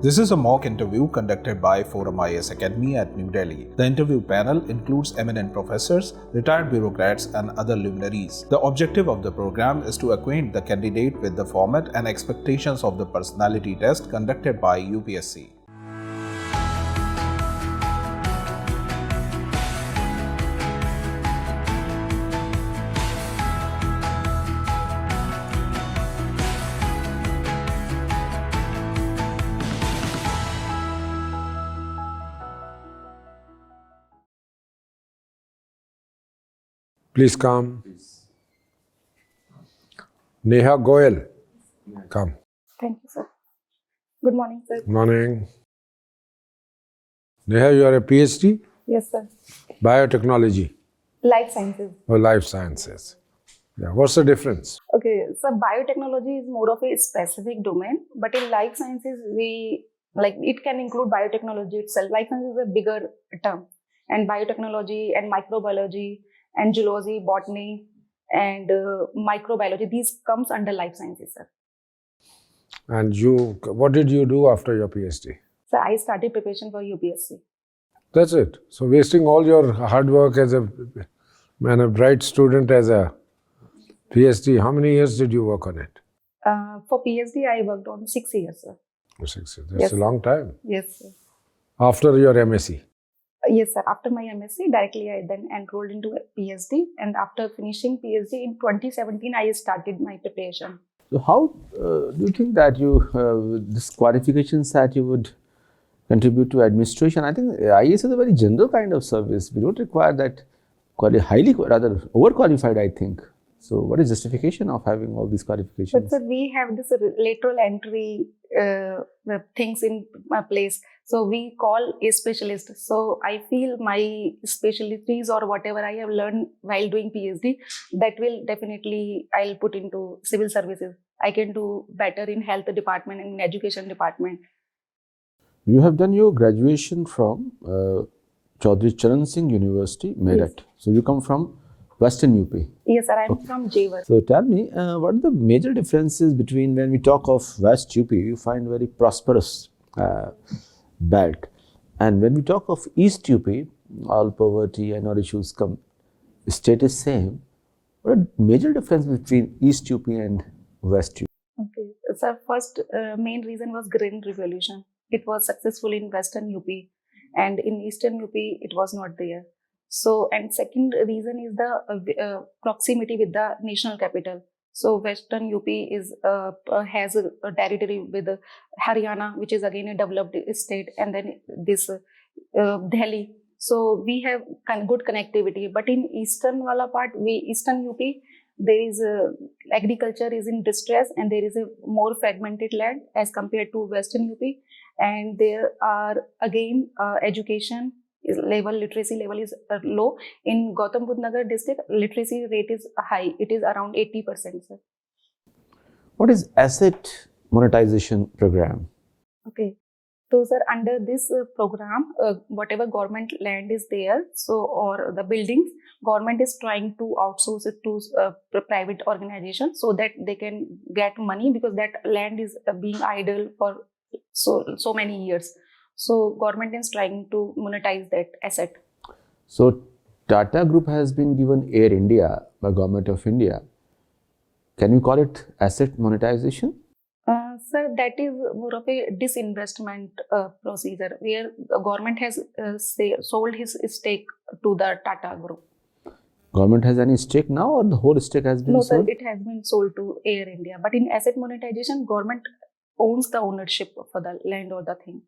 This is a mock interview conducted by ForumIAS Academy at New Delhi. The interview panel includes eminent professors, retired bureaucrats, and other luminaries. The objective of the program is to acquaint the candidate with the format and expectations of the personality test conducted by UPSC. Please come. Neha Goyal, come. Thank you, sir. Good morning, sir. Good morning. Neha, you are a PhD? Yes, sir. Biotechnology Life sciences. or life sciences? Yeah. What's the difference? Okay, so biotechnology is more of a specific domain, but in life sciences, it can include biotechnology itself. Life sciences is a bigger term, and biotechnology and microbiology and zoology, botany, and microbiology, these comes under life sciences, sir. And what did you do after your PhD? So I started preparation for UPSC. That's it. So wasting all your hard work as a bright student as a PhD, how many years did you work on it? For PhD, I worked on 6 years, sir. 6 years. That's a long time. Yes, sir. After your MSc? Yes, sir. After my MSc, directly I then enrolled into a PhD, and after finishing PhD in 2017, I started my preparation. So how do you think that these qualifications that you would contribute to administration? I think IAS is a very general kind of service. We don't require that rather overqualified, I think. So what is justification of having all these qualifications? But sir, we have this lateral entry things in my place. So we call a specialist. So I feel my specialties or whatever I have learned while doing PhD, that will definitely I'll put into civil services. I can do better in health department and in education department. You have done your graduation from Chaudhary Charan Singh University, Meerut. Yes. So you come from Western UP. Yes, sir. I'm from Jewar. So tell me, what are the major differences between when we talk of West UP, you find very prosperous belt, and when we talk of East UP, all poverty and all issues come, state is same. What are major difference between East UP and West UP? Okay, so first main reason was Green Revolution. It was successful in Western UP, and in Eastern UP it was not there. So, and second reason is the proximity with the national capital. So, Western UP has a territory with Haryana, which is again a developed state, and then this Delhi. So, we have good connectivity. But in Eastern wala part, Eastern UP, there is agriculture is in distress, and there is a more fragmented land as compared to Western UP, and there are again education literacy level is low. In Gautam Budh Nagar district, literacy rate is high. It is around 80%, sir. What is asset monetization program? Okay. So, sir, under this program, whatever government land is there, or the buildings, government is trying to outsource it to private organizations so that they can get money, because that land is being idle for so many years. So government is trying to monetize that asset. So Tata Group has been given Air India by Government of India. Can you call it asset monetization? Sir, that is more of a disinvestment procedure where the government has sold his stake to the Tata Group. Government has any stake now, or the whole stake has been sold? No, sir, it has been sold to Air India. But in asset monetization, government owns the ownership for the land or the thing.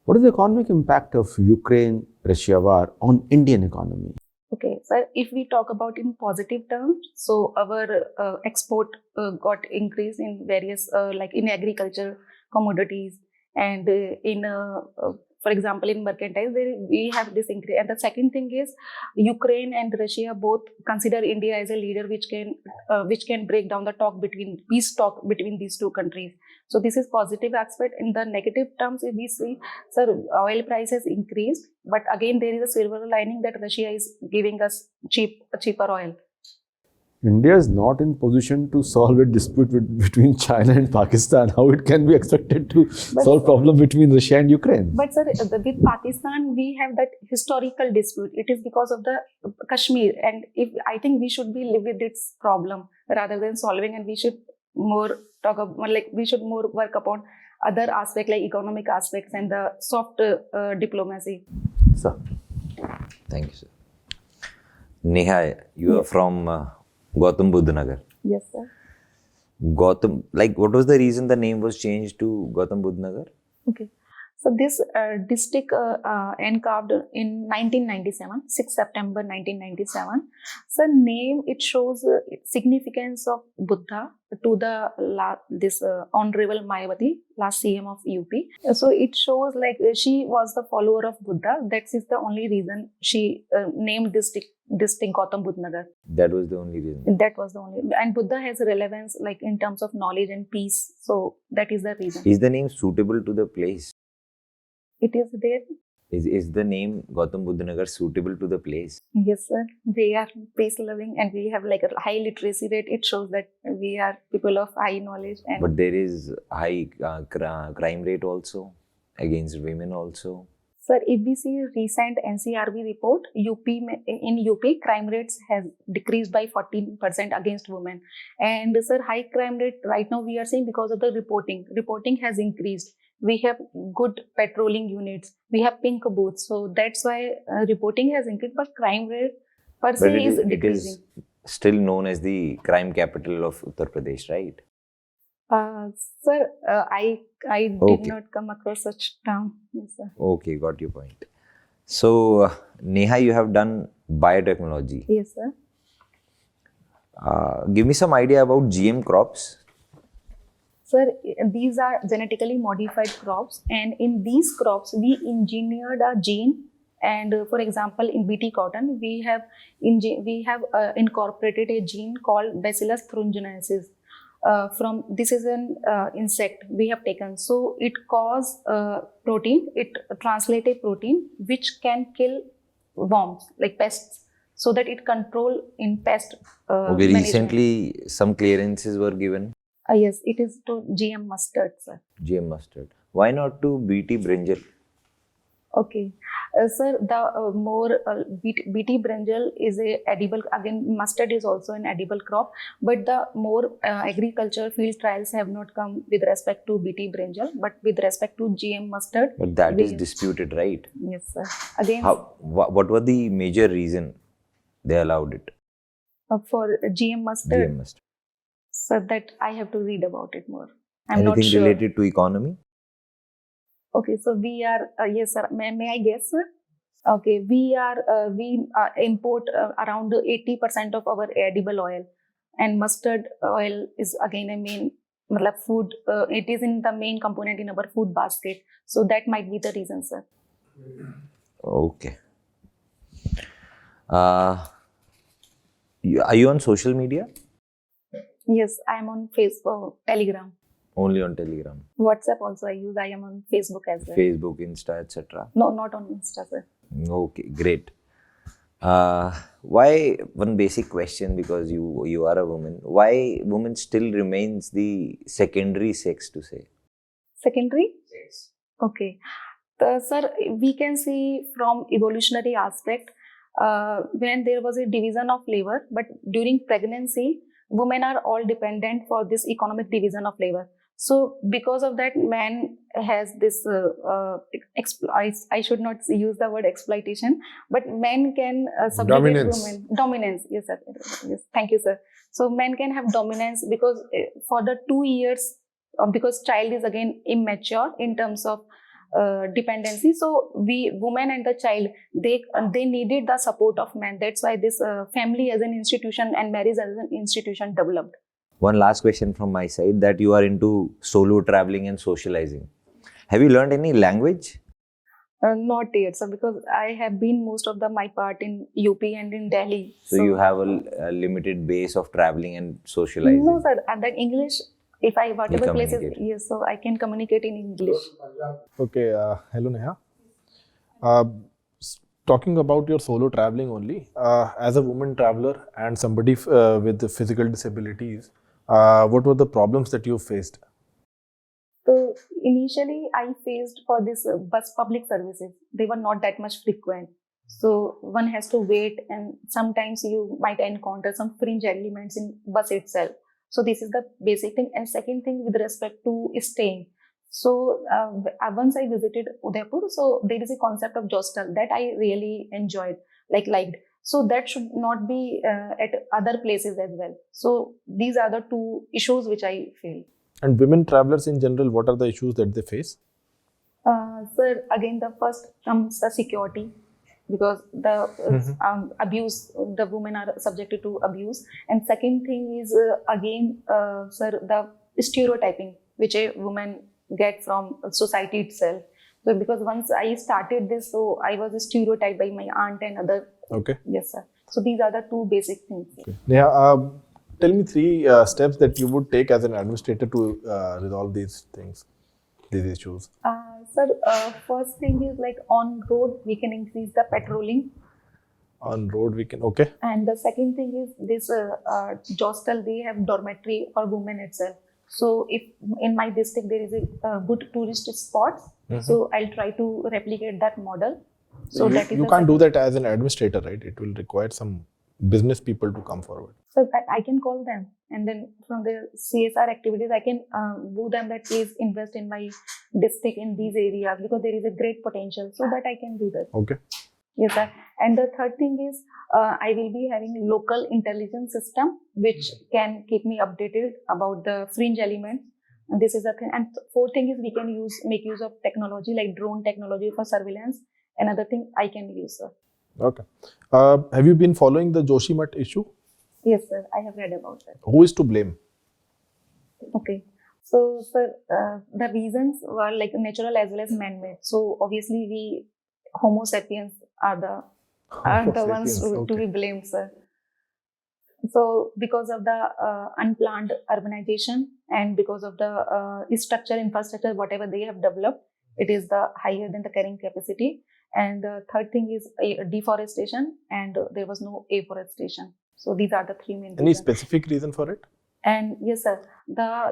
What is the economic impact of Ukraine-Russia war on Indian economy? Okay, sir, if we talk about in positive terms, so our export got increased in various, like in agriculture, commodities, and for example, in mercantile, we have this increase. And the second thing is, Ukraine and Russia both consider India as a leader which can break down the peace talk between these two countries. So this is positive aspect. In the negative terms, if we see, sir, oil price has increased, but again there is a silver lining that Russia is giving us cheaper oil. India is not in position to solve a dispute between China and Pakistan. How it can be expected to solve problem between Russia and Ukraine? But sir, with Pakistan, we have that historical dispute. It is because of the Kashmir, and I think we should be live with its problem rather than solving, and we should more we should more work upon other aspects like economic aspects and the soft diplomacy. Sir. Thank you, sir. Neha, you are from Gautam Buddha Nagar. Yes, sir. Gautam, what was the reason the name was changed to Gautam Buddha Nagar? Okay. So this district carved in 1997, 6 September 1997. So name, it shows significance of Buddha to this Honorable Mayawati, last CM of UP. So it shows like she was the follower of Buddha. That is the only reason she named district Gautam Buddha Nagar. That was the only reason. That was the only, and Buddha has relevance like in terms of knowledge and peace. So that is the reason. Is the name suitable to the place? It is there. Is the name Gautam Buddha Nagar suitable to the place? Yes, sir. We are peace loving and we have like a high literacy rate. It shows that we are people of high knowledge. And But there is high crime rate also against women also. Sir, if we see recent NCRB report, in UP, crime rates has decreased by 14% against women. And sir, high crime rate right now we are seeing because of the reporting. Reporting has increased. We have good patrolling units. We have pink booths. So that's why reporting has increased, but crime rate per se is decreasing. It is still known as the crime capital of Uttar Pradesh, right? Sir, I did not come across such term. Yes, sir. Okay, got your point. So, Neha, you have done biotechnology. Yes, sir. Give me some idea about GM crops. Sir, these are genetically modified crops, and in these crops, we engineered a gene. And for example, in BT cotton, we have incorporated a gene called Bacillus thuringiensis. This is an insect we have taken. So it causes protein. It translates a protein which can kill worms like pests, so that it control in pest. Okay, recently some clearances were given. Yes, it is to GM mustard, sir. GM mustard. Why not to BT brinjal? Okay. Sir, the more BT brinjal is a edible, again mustard is also an edible crop, but the more agriculture field trials have not come with respect to BT brinjal, but with respect to GM mustard. But that is disputed, right? Yes, sir. Again, what was the major reason they allowed it? For GM mustard? GM mustard. So that I have to read about it more. I'm Anything not sure. related to economy? Okay, so we are, yes sir, may I guess sir? Okay, we import around 80% of our edible oil, and mustard oil is again a main food, it is in the main component in our food basket. So that might be the reason, sir. Okay. Are you on social media? Yes, I am on Facebook, Telegram. Only on Telegram. WhatsApp also I use. I am on Facebook as well. Facebook, Insta, etc. No, not on Insta, sir. Okay, great. Why, one basic question, because you are a woman, why women still remains the secondary sex to say? Secondary? Yes. Okay. Sir, we can see from evolutionary aspect, when there was a division of labor, but during pregnancy, women are all dependent for this economic division of labor. So because of that, man has this, I should not use the word exploitation, but men can subjugate women. Dominance. Yes, sir. Yes. Thank you, sir. So men can have dominance because for the 2 years, because child is again immature in terms of dependency. So women and the child, they needed the support of men. That's why this family as an institution and marriage as an institution developed. One last question from my side, that you are into solo traveling and socializing. Have you learned any language? Not yet, sir, because I have been most of my part in UP and in Delhi. So you have a limited base of traveling and socializing? No, sir. That English, if I whatever places, yes, so I can communicate in English. Okay, hello Neha. talking about your solo traveling only, as a woman traveler and somebody with the physical disabilities, what were the problems that you faced? So initially, I faced for this bus public services. They were not that much frequent. So one has to wait, and sometimes you might encounter some fringe elements in bus itself. So this is the basic thing. And second thing with respect to staying. So once I visited Udaipur, so there is a concept of hostel that I really enjoyed, liked. So that should not be at other places as well. So these are the two issues which I feel. And women travelers in general, what are the issues that they face? Sir, again, the first comes the security, because the abuse, the women are subjected to abuse. And second thing is, sir, the stereotyping which a woman get from society itself. So because once I started this, so I was stereotyped by my aunt and other. Okay. Yes, sir. So these are the two basic things. Okay. Neha, tell me 3 steps that you would take as an administrator to resolve these things, these issues. Sir, first thing is like on road, we can increase the patrolling. On road, we can, okay. And the second thing is this hostel, they have dormitory for women itself. So if in my district there is a good tourist spots, so I'll try to replicate that model. So that is you can't do that as an administrator, right? It will require some business people to come forward. So that I can call them, and then from the CSR activities, I can woo them that please invest in my district in these areas because there is a great potential. So that I can do that. Okay. Yes, sir. And the third thing is I will be having local intelligence system which can keep me updated about the fringe elements. And this is the thing. And fourth thing is we can make use of technology like drone technology for surveillance. Another thing I can use, sir. Okay. Have you been following the Joshimath issue? Yes, sir. I have read about that. Who is to blame? Okay. So, sir, the reasons were like natural as well as man-made. So, obviously, we Homo sapiens are the ones to be blamed, sir. So, because of the unplanned urbanization and because of the structure, infrastructure, whatever they have developed, it is the higher than the carrying capacity. And the third thing is deforestation, and there was no afforestation. So these are the 3 main reasons. Any specific reason for it? And yes, sir,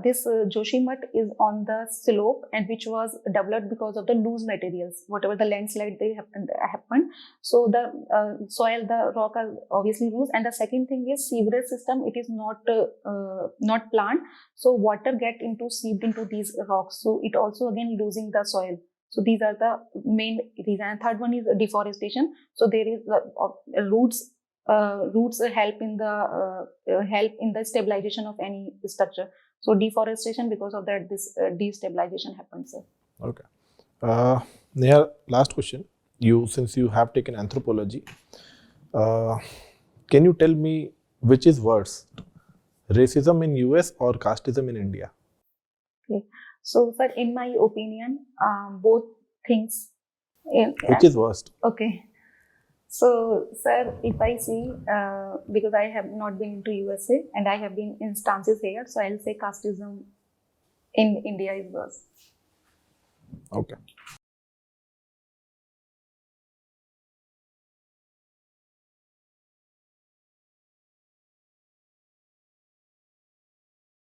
this Joshimath is on the slope and which was developed because of the loose materials, whatever the landslide they happened. So the soil, the rock are obviously loose. And the second thing is sewerage system. It is not planned. So water seeped into these rocks. So it also again losing the soil. So these are the main reason. And third one is deforestation. So there is roots help in the stabilization of any structure. So deforestation, because of that, this destabilization happens, sir. Okay. Neha, last question. Since you have taken anthropology, can you tell me which is worse, racism in US or casteism in India? Okay. So, sir, in my opinion, both things. Which is worst? Okay. So, sir, if I see, because I have not been into USA and I have been in instances here, so I'll say casteism in India is worse. Okay.